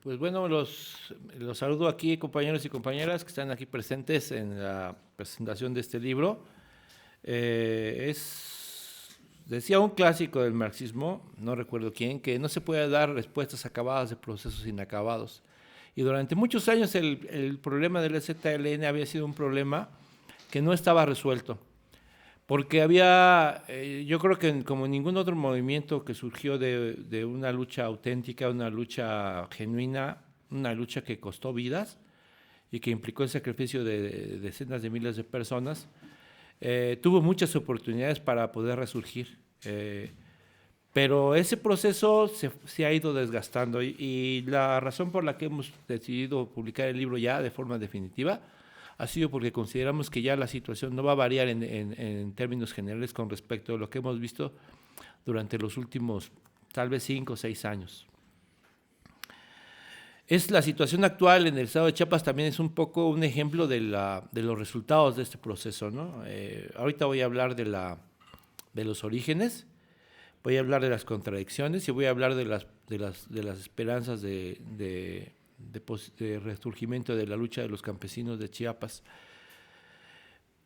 Pues bueno, los saludo aquí, compañeros y compañeras que están aquí presentes en la presentación de este libro. Decía un clásico del marxismo, no recuerdo quién, que no se puede dar respuestas acabadas de procesos inacabados. Y durante muchos años el problema del ZLN había sido un problema que no estaba resuelto. Porque yo creo que como ningún otro movimiento que surgió de una lucha auténtica, una lucha genuina, una lucha que costó vidas y que implicó el sacrificio de decenas de miles de personas, tuvo muchas oportunidades para poder resurgir. Pero ese proceso se ha ido desgastando y la razón por la que hemos decidido publicar el libro ya de forma definitiva ha sido porque consideramos que ya la situación no va a variar en términos generales con respecto a lo que hemos visto durante los últimos tal vez 5 o 6 años. La situación actual en el estado de Chiapas también es un poco un ejemplo de los resultados de este proceso, ¿no? Ahorita voy a hablar de los orígenes, voy a hablar de las contradicciones y voy a hablar de las esperanzas de resurgimiento de la lucha de los campesinos de Chiapas.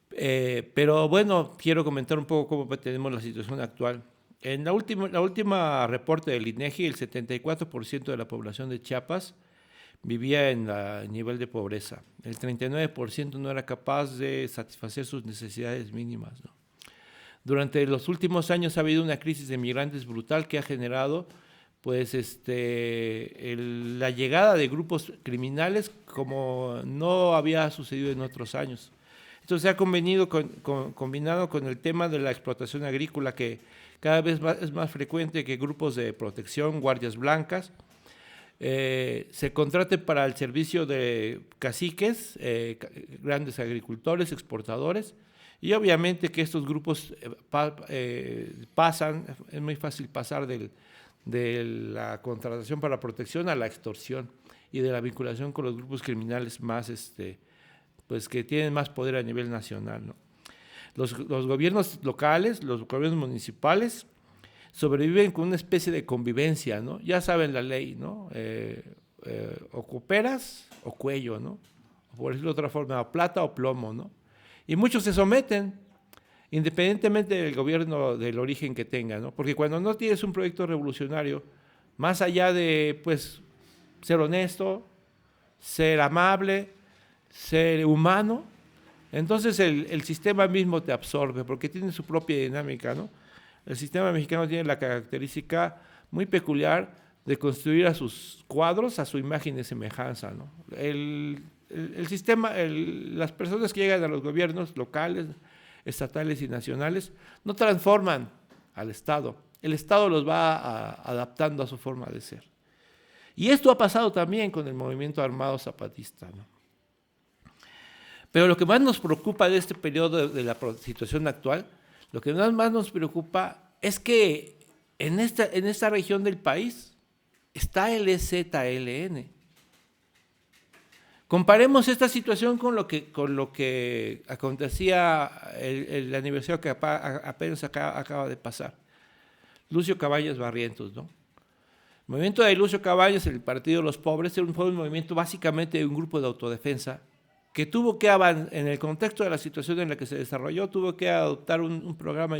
Pero bueno, quiero comentar un poco cómo tenemos la situación actual. En la última reporte del INEGI, el 74% de la población de Chiapas vivía en el nivel de pobreza. El 39% no era capaz de satisfacer sus necesidades mínimas, ¿no? Durante los últimos años ha habido una crisis de migrantes brutal que ha generado pues la llegada de grupos criminales como no había sucedido en otros años. Esto se ha combinado con el tema de la explotación agrícola, que cada vez es más frecuente que grupos de protección, guardias blancas, se contraten para el servicio de caciques, grandes agricultores, exportadores, y obviamente que estos grupos pasan, es muy fácil pasar de la contratación para protección a la extorsión y de la vinculación con los grupos criminales más, pues que tienen más poder a nivel nacional, ¿no? Los gobiernos locales, los gobiernos municipales sobreviven con una especie de convivencia, ¿no? Ya saben la ley, ¿no? O cooperas o cuello, ¿no? O por decirlo de otra forma, o plata o plomo, ¿no? Y muchos se someten, independientemente del gobierno, del origen que tenga, ¿no? Porque cuando no tienes un proyecto revolucionario, más allá de pues ser honesto, ser amable, ser humano, entonces el sistema mismo te absorbe, porque tiene su propia dinámica, ¿no? El sistema mexicano tiene la característica muy peculiar de construir a sus cuadros a su imagen y semejanza, ¿no? El sistema, las personas que llegan a los gobiernos locales, estatales y nacionales, no transforman al Estado. El Estado los va adaptando a su forma de ser. Y esto ha pasado también con el movimiento armado zapatista, ¿no? Pero lo que más nos preocupa de este periodo de la situación actual, lo que más nos preocupa es que en esta región del país está el ZLN. Comparemos esta situación con lo que acontecía el aniversario que apenas acaba de pasar. Lucio Cabañas Barrientos, ¿no? El movimiento de Lucio Cabañas, el Partido de los Pobres, fue un movimiento básicamente de un grupo de autodefensa que tuvo que, en el contexto de la situación en la que se desarrolló, tuvo que adoptar un programa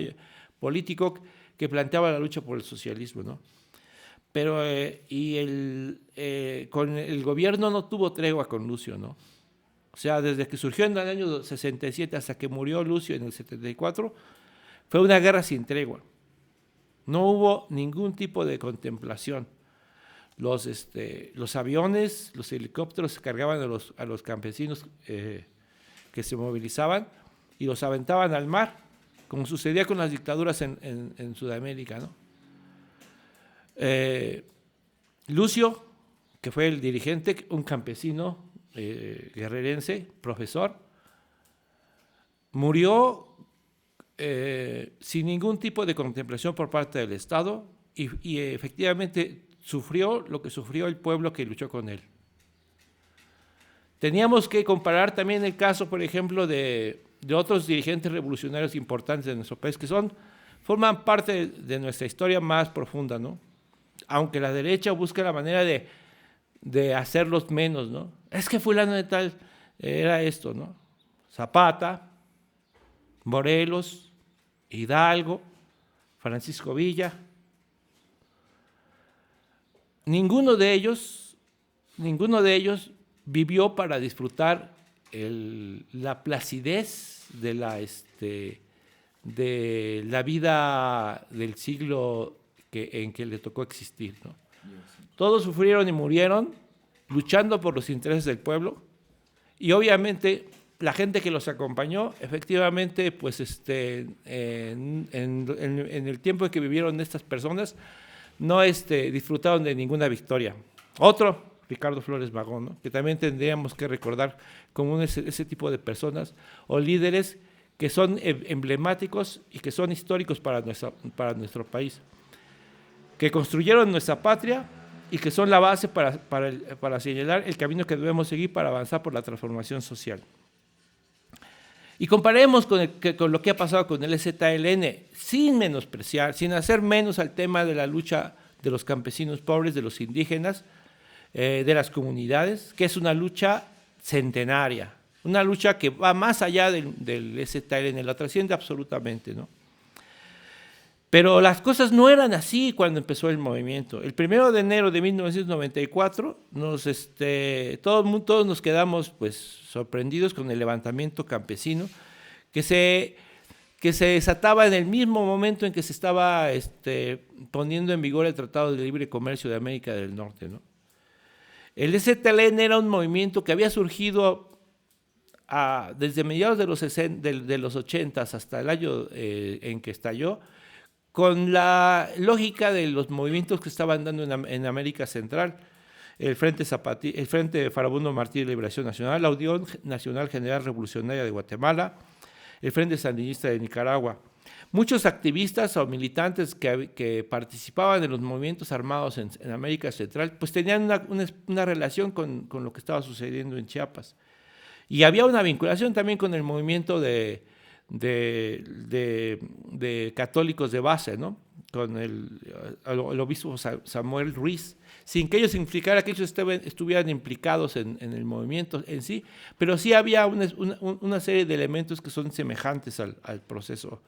político que planteaba la lucha por el socialismo, ¿no? Pero con el gobierno no tuvo tregua con Lucio, ¿no? O sea, desde que surgió en el año 67 hasta que murió Lucio en el 74, fue una guerra sin tregua. No hubo ningún tipo de contemplación. Los aviones, los helicópteros cargaban a los campesinos que se movilizaban y los aventaban al mar, como sucedía con las dictaduras en Sudamérica, ¿no? Lucio, que fue el dirigente, un campesino guerrerense, profesor, murió sin ningún tipo de contemplación por parte del Estado y efectivamente sufrió lo que sufrió el pueblo que luchó con él. Teníamos que comparar también el caso, por ejemplo, de otros dirigentes revolucionarios importantes de nuestro país que forman parte de nuestra historia más profunda, ¿no? Aunque la derecha busca la manera de de hacerlos menos, ¿no? Es que fulano de tal era esto, ¿no? Zapata, Morelos, Hidalgo, Francisco Villa. Ninguno de ellos vivió para disfrutar la placidez de la vida del siglo en que le tocó existir, ¿no? Todos sufrieron y murieron luchando por los intereses del pueblo, y obviamente la gente que los acompañó, efectivamente, pues en el tiempo en que vivieron estas personas, no disfrutaron de ninguna victoria. Otro, Ricardo Flores Magón, ¿no? Que también tendríamos que recordar como ese tipo de personas o líderes que son emblemáticos y que son históricos para nuestro país, que construyeron nuestra patria y que son la base para señalar el camino que debemos seguir para avanzar por la transformación social. Y comparemos con lo que ha pasado con el EZLN, sin menospreciar, sin hacer menos al tema de la lucha de los campesinos pobres, de los indígenas, de las comunidades, que es una lucha centenaria, una lucha que va más allá del EZLN, la trasciende absolutamente, ¿no? Pero las cosas no eran así cuando empezó el movimiento. El 1 de enero de 1994, todos nos quedamos pues, sorprendidos con el levantamiento campesino que se desataba en el mismo momento en que se estaba poniendo en vigor el Tratado de Libre Comercio de América del Norte, ¿no? El EZLN era un movimiento que había surgido desde mediados de los 80 hasta el año en que estalló, con la lógica de los movimientos que estaban dando en América Central, el Frente Farabundo Martí de Liberación Nacional, la Unión Nacional General Revolucionaria de Guatemala, el Frente Sandinista de Nicaragua. Muchos activistas o militantes que participaban en los movimientos armados en América Central, pues tenían una relación con lo que estaba sucediendo en Chiapas. Y había una vinculación también con el movimiento de católicos de base, ¿no? Con el obispo Samuel Ruiz, sin que ello significara que ellos estuvieran implicados en el movimiento en sí, pero sí había una serie de elementos que son semejantes al proceso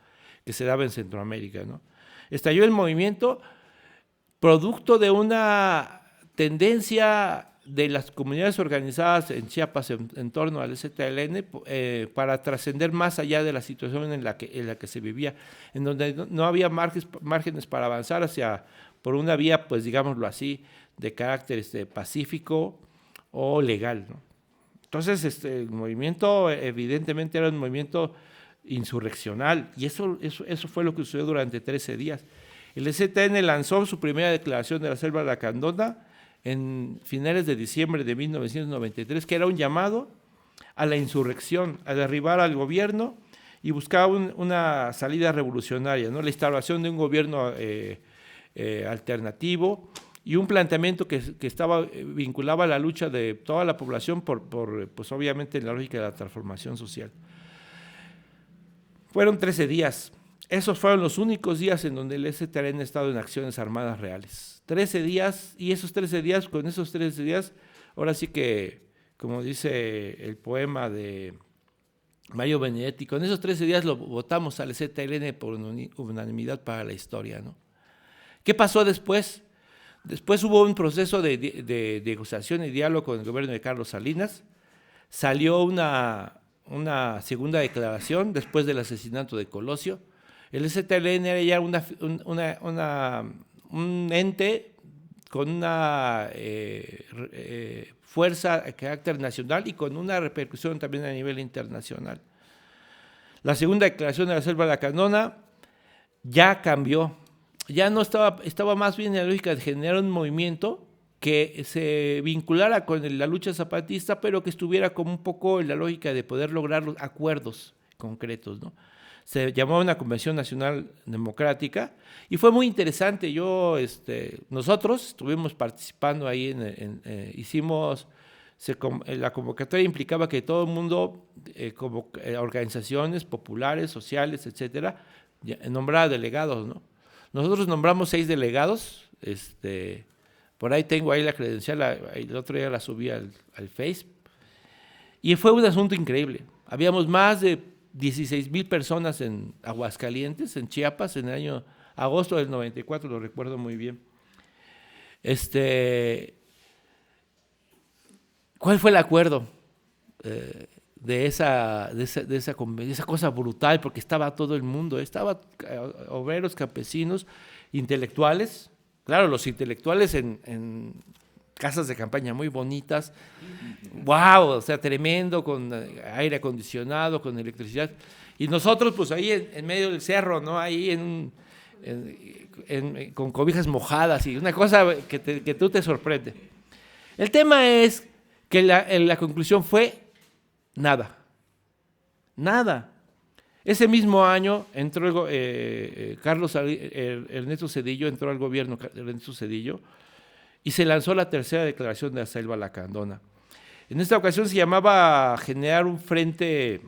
que se daba en Centroamérica, ¿no? Estalló el movimiento producto de una tendencia de las comunidades organizadas en Chiapas en torno al EZLN para trascender más allá de la situación en la que se vivía, en donde no había márgenes para avanzar por una vía, pues digámoslo así, de carácter pacífico o legal, ¿no? Entonces, el movimiento evidentemente era un movimiento insurreccional, y eso fue lo que sucedió durante 13 días. El EZLN lanzó su primera declaración de la Selva Lacandona en finales de diciembre de 1993, que era un llamado a la insurrección, a derribar al gobierno y buscar una salida revolucionaria, ¿no? La instauración de un gobierno alternativo y un planteamiento que vinculaba la lucha de toda la población pues obviamente en la lógica de la transformación social. Fueron 13 días. Esos fueron los únicos días en donde el EZLN ha estado en acciones armadas reales. 13 días, y con esos 13 días, ahora sí que, como dice el poema de Mario Benedetti, con esos 13 días lo votamos al EZLN por unanimidad para la historia, ¿no? ¿Qué pasó después? Después hubo un proceso de negociación y diálogo con el gobierno de Carlos Salinas. Salió una segunda declaración después del asesinato de Colosio. El EZLN era ya un ente con una fuerza de carácter nacional y con una repercusión también a nivel internacional. La segunda declaración de la Selva Lacandona ya cambió, ya no estaba más bien en la lógica de generar un movimiento que se vinculara con la lucha zapatista, pero que estuviera como un poco en la lógica de poder lograr los acuerdos concretos, ¿no? Se llamó una Convención Nacional Democrática y fue muy interesante. Nosotros estuvimos participando ahí, la convocatoria implicaba que todo el mundo, organizaciones populares, sociales, etcétera, nombrara delegados, ¿no? Nosotros nombramos 6 delegados, Por ahí tengo ahí la credencial, el otro día la subí al Face. Y fue un asunto increíble. Habíamos más de 16,000 personas en Aguascalientes, en Chiapas, en el año agosto del 94, lo recuerdo muy bien. ¿Cuál fue el acuerdo de esa cosa brutal? Porque estaba todo el mundo, estaba obreros, campesinos, intelectuales. Claro, los intelectuales en casas de campaña muy bonitas, wow, o sea, tremendo, con aire acondicionado, con electricidad. Y nosotros, pues ahí en medio del cerro, ¿no? Ahí con cobijas mojadas y una cosa que tú te sorprende. El tema es que la conclusión fue nada. Ese mismo año entró Ernesto Zedillo, entró al gobierno Ernesto Zedillo, y se lanzó la tercera declaración de la Selva Lacandona. En esta ocasión se llamaba generar un frente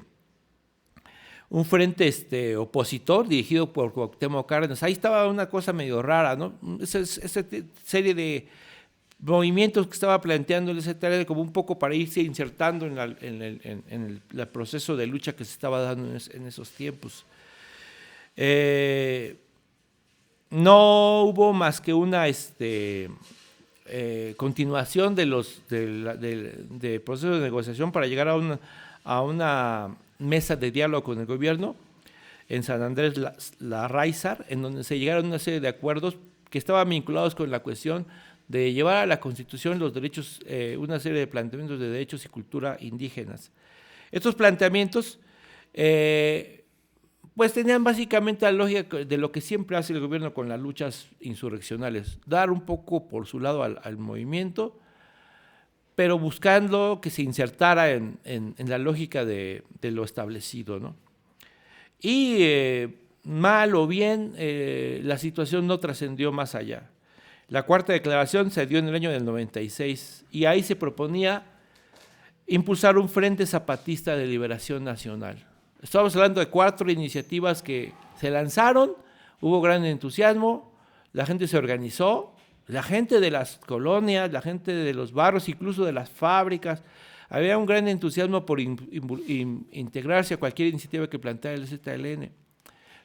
opositor dirigido por Cuauhtémoc Cárdenas. Ahí estaba una cosa medio rara, ¿no? Esa serie de movimientos que estaba planteando el ZLN como un poco para irse insertando en el proceso de lucha que se estaba dando en esos tiempos. No hubo más que una continuación de proceso de negociación para llegar a una mesa de diálogo con el gobierno en San Andrés Larráizar, en donde se llegaron a una serie de acuerdos que estaban vinculados con la cuestión de llevar a la Constitución los derechos, una serie de planteamientos de derechos y cultura indígenas. Estos planteamientos pues tenían básicamente la lógica de lo que siempre hace el gobierno con las luchas insurreccionales, dar un poco por su lado al movimiento, pero buscando que se insertara en la lógica de lo establecido, ¿no? Y mal o bien, la situación no trascendió más allá. La cuarta declaración se dio en el año del 96 y ahí se proponía impulsar un Frente Zapatista de Liberación Nacional. Estamos hablando de 4 iniciativas que se lanzaron, hubo gran entusiasmo, la gente se organizó, la gente de las colonias, la gente de los barrios, incluso de las fábricas, había un gran entusiasmo por integrarse a cualquier iniciativa que planteara el ZLN.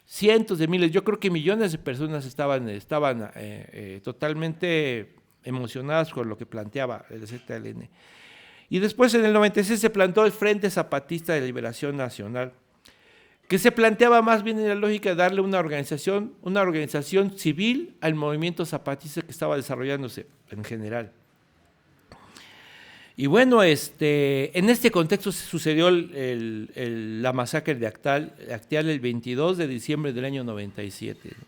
Cientos de miles, yo creo que millones de personas estaban totalmente emocionadas con lo que planteaba el ZLN. Y después en el 96 se plantó el Frente Zapatista de Liberación Nacional, que se planteaba más bien en la lógica de darle una organización civil al movimiento zapatista que estaba desarrollándose en general. Y bueno, en este contexto se sucedió la masacre de Acteal el 22 de diciembre del año 97. ¿No?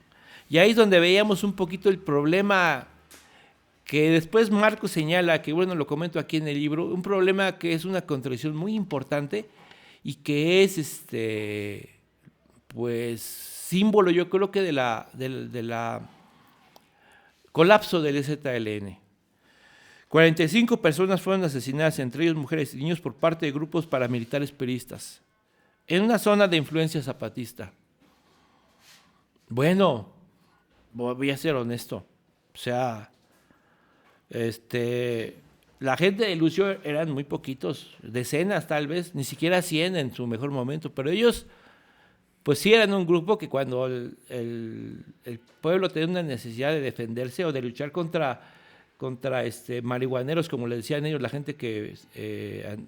Y ahí es donde veíamos un poquito el problema que después Marco señala, que bueno, lo comento aquí en el libro, un problema que es una contradicción muy importante y que es pues símbolo, yo creo que de la colapso del ZLN. 45 personas fueron asesinadas, entre ellos mujeres y niños, por parte de grupos paramilitares peristas, en una zona de influencia zapatista. Bueno, voy a ser honesto, o sea, la gente de Lucio eran muy poquitos, decenas tal vez, ni siquiera 100 en su mejor momento, pero ellos pues sí eran un grupo que cuando el pueblo tenía una necesidad de defenderse o de luchar contra marihuaneros, como le decían ellos, la gente que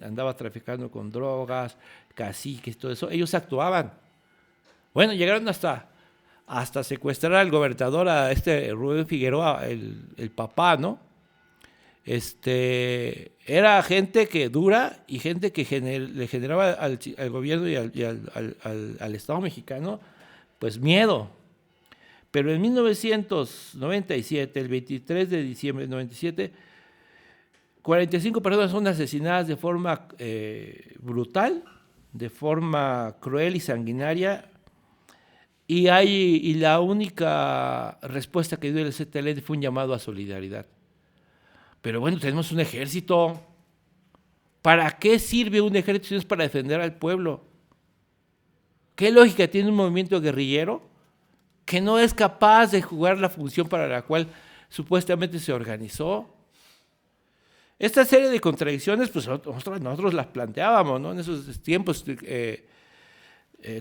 andaba traficando con drogas, caciques, todo eso, ellos actuaban. Bueno, llegaron hasta secuestrar al gobernador, a Rubén Figueroa, el papá, ¿no? Era gente que dura y gente que le generaba al gobierno y al Estado mexicano pues miedo. Pero en 1997, el 23 de diciembre de 97, 45 personas son asesinadas de forma brutal, de forma cruel y sanguinaria, y la única respuesta que dio el ZLN fue un llamado a solidaridad. Pero bueno, tenemos un ejército. ¿Para qué sirve un ejército si no es para defender al pueblo? ¿Qué lógica tiene un movimiento guerrillero que no es capaz de jugar la función para la cual supuestamente se organizó. Esta serie de contradicciones, pues nosotros las planteábamos, ¿no? En esos tiempos,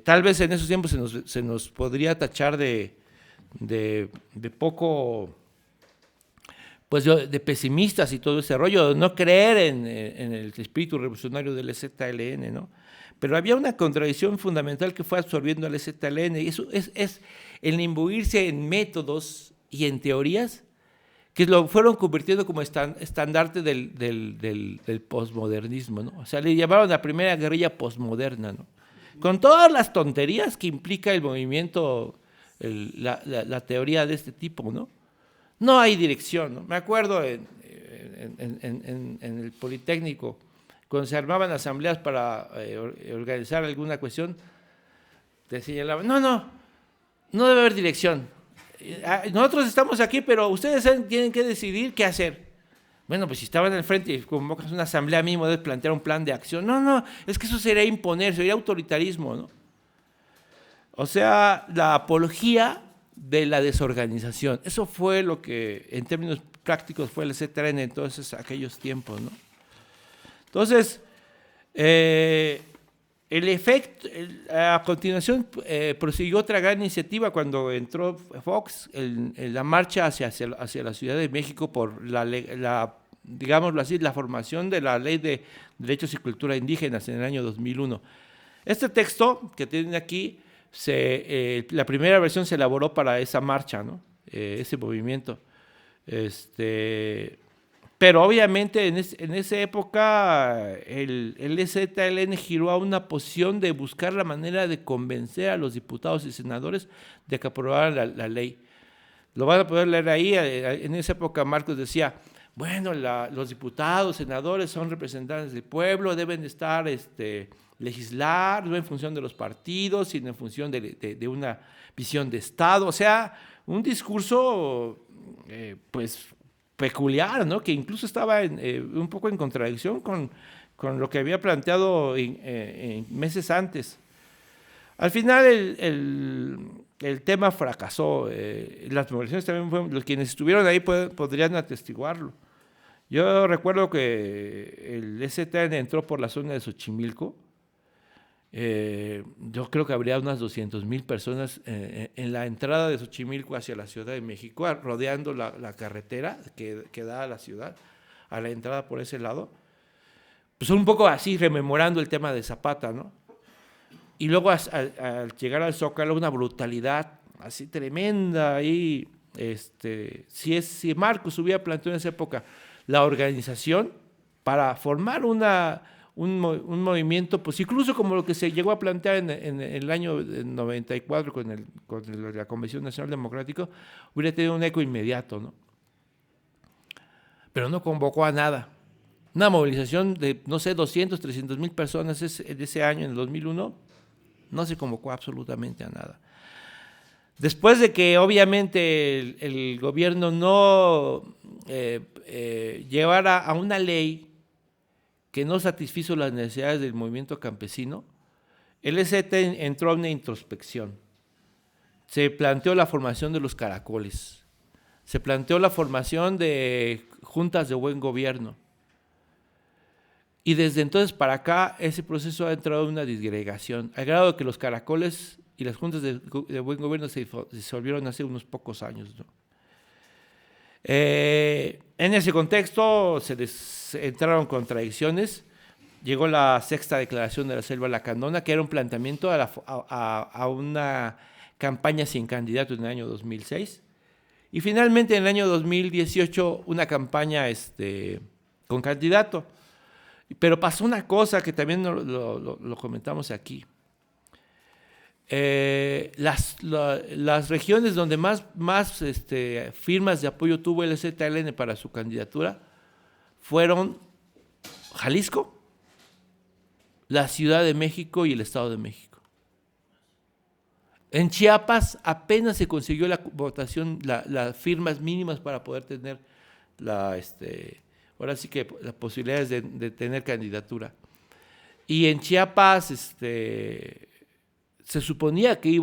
tal vez en esos tiempos se nos podría tachar de poco, pues de pesimistas y todo ese rollo, de no creer en el espíritu revolucionario del EZLN, ¿no? Pero había una contradicción fundamental que fue absorbiendo al EZLN, y eso es el imbuirse en métodos y en teorías que lo fueron convirtiendo como estandarte del posmodernismo, ¿no? O sea, le llamaron la primera guerrilla posmoderna, ¿no? Con todas las tonterías que implica el movimiento, la teoría de este tipo, ¿no? No hay dirección, ¿no? Me acuerdo en el Politécnico, cuando se armaban asambleas para organizar alguna cuestión, te señalaban, no debe haber dirección. Nosotros estamos aquí, pero ustedes tienen que decidir qué hacer. Bueno, pues si estaban al frente y convocas una asamblea mínimo, debes plantear un plan de acción. No, es que eso sería imponer, sería autoritarismo, ¿no? O sea, la apología de la desorganización. Eso fue lo que, en términos prácticos, fue el EZLN en todos aquellos tiempos, ¿no? Entonces, el efecto, a continuación prosiguió otra gran iniciativa cuando entró Fox en la marcha hacia la Ciudad de México por digámoslo así, la formación de la Ley de Derechos y Cultura Indígenas en el año 2001. Este texto que tienen aquí, la primera versión se elaboró para esa marcha, ¿no? Ese movimiento. Pero obviamente en esa época el EZLN giró a una posición de buscar la manera de convencer a los diputados y senadores de que aprobaran la ley. Lo van a poder leer ahí. En esa época Marcos decía, bueno, los diputados, senadores son representantes del pueblo, deben estar legislar, no en función de los partidos, sino en función de una visión de Estado. O sea, un discurso pues peculiar, ¿no? Que incluso estaba un poco en contradicción con lo que había planteado meses antes. Al final el tema fracasó. Las movilizaciones también fueron, los quienes estuvieron ahí podrían atestiguarlo. Yo recuerdo que el EZLN entró por la zona de Xochimilco. Yo creo que habría unas 200,000 personas en la entrada de Xochimilco hacia la Ciudad de México, rodeando la carretera que da a la ciudad, a la entrada por ese lado. Pues un poco así, rememorando el tema de Zapata, ¿no? Y luego al llegar al Zócalo, una brutalidad así tremenda ahí. Si Marcos hubiera planteado en esa época la organización para formar un movimiento, pues incluso como lo que se llegó a plantear en el año 94 con la Convención Nacional Democrática, hubiera tenido un eco inmediato, ¿no? Pero no convocó a nada. Una movilización de, no sé, 200, 300,000 personas en ese año, en el 2001, no se convocó absolutamente a nada. Después de que obviamente el gobierno no llevara a una ley que no satisfizo las necesidades del movimiento campesino, el EZT entró a una introspección. Se planteó la formación de los caracoles, se planteó la formación de juntas de buen gobierno. Y desde entonces para acá ese proceso ha entrado en una disgregación, al grado de que los caracoles y las juntas de buen gobierno se disolvieron hace unos pocos años, ¿no? En ese contexto entraron contradicciones. Llegó la sexta declaración de la Selva Lacandona, que era un planteamiento a una campaña sin candidato en el año 2006. Y finalmente en el año 2018 una campaña con candidato. Pero pasó una cosa que también lo comentamos aquí. Las regiones donde más firmas de apoyo tuvo el EZLN para su candidatura fueron Jalisco, la Ciudad de México y el Estado de México. En Chiapas apenas se consiguió la votación, las firmas mínimas para poder tener ahora sí que las posibilidades de tener candidatura. Y en Chiapas se suponía que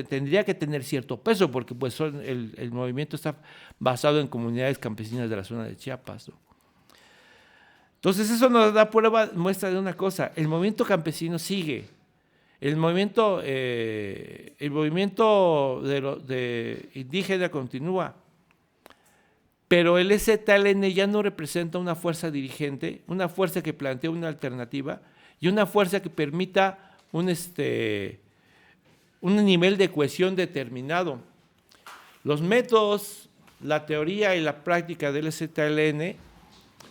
tendría que tener cierto peso, porque pues el movimiento está basado en comunidades campesinas de la zona de Chiapas, ¿no? Entonces eso nos da muestra de una cosa: el movimiento campesino sigue, el movimiento de indígena continúa, pero el EZLN ya no representa una fuerza dirigente, una fuerza que plantea una alternativa y una fuerza que permita un nivel de cohesión determinado. Los métodos, la teoría y la práctica del EZLN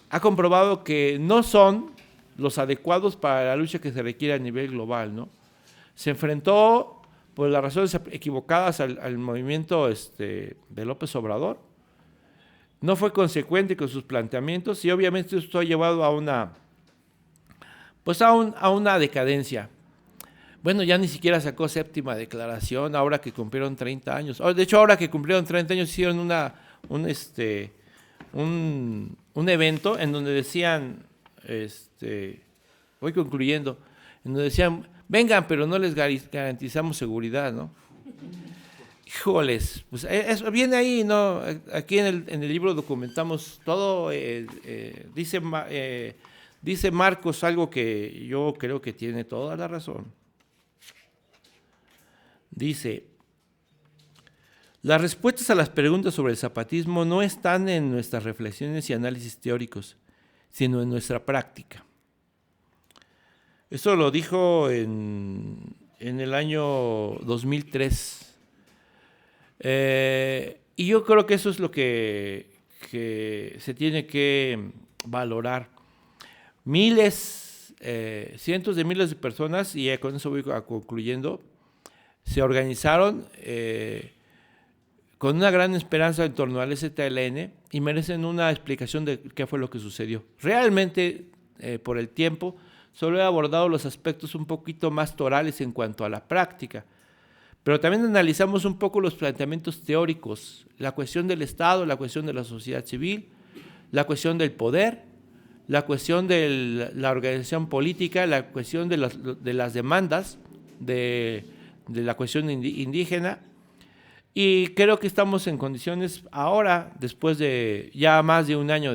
ha comprobado que no son los adecuados para la lucha que se requiere a nivel global, ¿no? Se enfrentó por las razones equivocadas al movimiento de López Obrador, no fue consecuente con sus planteamientos y obviamente esto ha llevado a una decadencia. Bueno, ya ni siquiera sacó séptima declaración ahora que cumplieron 30 años. De hecho, ahora que cumplieron 30 años hicieron un evento en donde decían, voy concluyendo, en donde decían, vengan, pero no les garantizamos seguridad, ¿no? Híjoles, pues eso viene ahí, ¿no? Aquí en el libro documentamos todo, dice Marcos algo que yo creo que tiene toda la razón. Dice: las respuestas a las preguntas sobre el zapatismo no están en nuestras reflexiones y análisis teóricos, sino en nuestra práctica. Eso lo dijo en el año 2003. Y yo creo que eso es lo que se tiene que valorar. Cientos de miles de personas, y con eso voy concluyendo, se organizaron con una gran esperanza en torno al EZLN y merecen una explicación de qué fue lo que sucedió. Realmente, por el tiempo, solo he abordado los aspectos un poquito más torales en cuanto a la práctica, pero también analizamos un poco los planteamientos teóricos, la cuestión del Estado, la cuestión de la sociedad civil, la cuestión del poder, la cuestión de la organización política, la cuestión de las demandas, de la cuestión indígena, y creo que estamos en condiciones ahora, después de ya más de un año,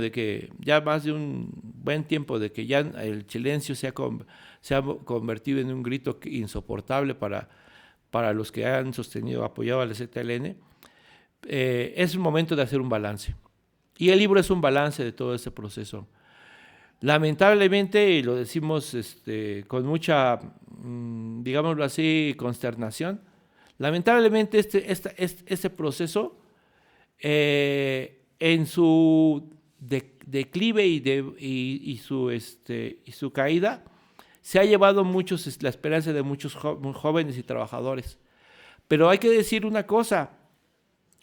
ya más de un buen tiempo de que ya el silencio se ha convertido en un grito insoportable para los que han apoyado al EZLN, es un momento de hacer un balance. Y el libro es un balance de todo ese proceso. Lamentablemente, y lo decimos con mucha, digámoslo así, consternación, lamentablemente este proceso, en su declive y su caída, se ha llevado la esperanza de muchos jóvenes y trabajadores. Pero hay que decir una cosa: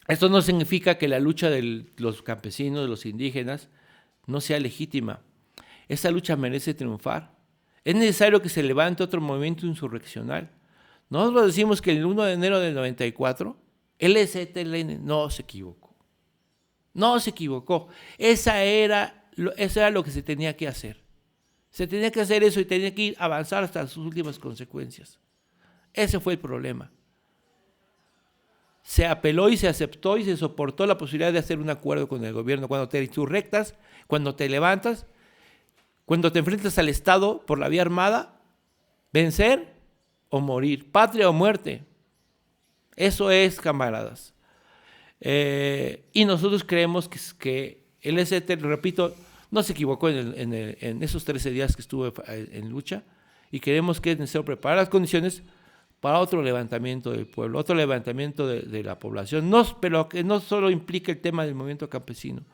esto no significa que la lucha de los campesinos, de los indígenas, no sea legítima. Esa lucha merece triunfar. Es necesario que se levante otro movimiento insurreccional. Nosotros decimos que el 1 de enero del 94, el EZLN no se equivocó. No se equivocó. Eso era lo que se tenía que hacer. Se tenía que hacer eso y tenía que avanzar hasta sus últimas consecuencias. Ese fue el problema. Se apeló y se aceptó y se soportó la posibilidad de hacer un acuerdo con el gobierno. Cuando te insurrectas, cuando te levantas, cuando te enfrentas al Estado por la vía armada, vencer o morir, patria o muerte. Eso es, camaradas. Y nosotros creemos que el EZLN, repito, no se equivocó en esos 13 días que estuvo en lucha, y creemos que es necesario preparar las condiciones para otro levantamiento del pueblo, otro levantamiento de la población, pero que no solo implique el tema del movimiento campesino,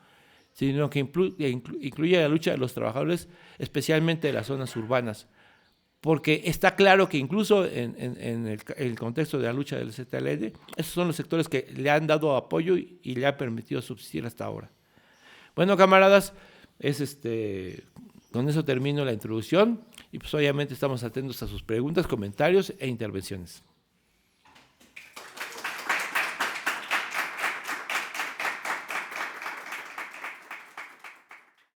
sino que incluye la lucha de los trabajadores, especialmente de las zonas urbanas, porque está claro que incluso en el contexto de la lucha del EZLN, esos son los sectores que le han dado apoyo y le han permitido subsistir hasta ahora. Bueno, camaradas, con eso termino la introducción y pues obviamente estamos atentos a sus preguntas, comentarios e intervenciones.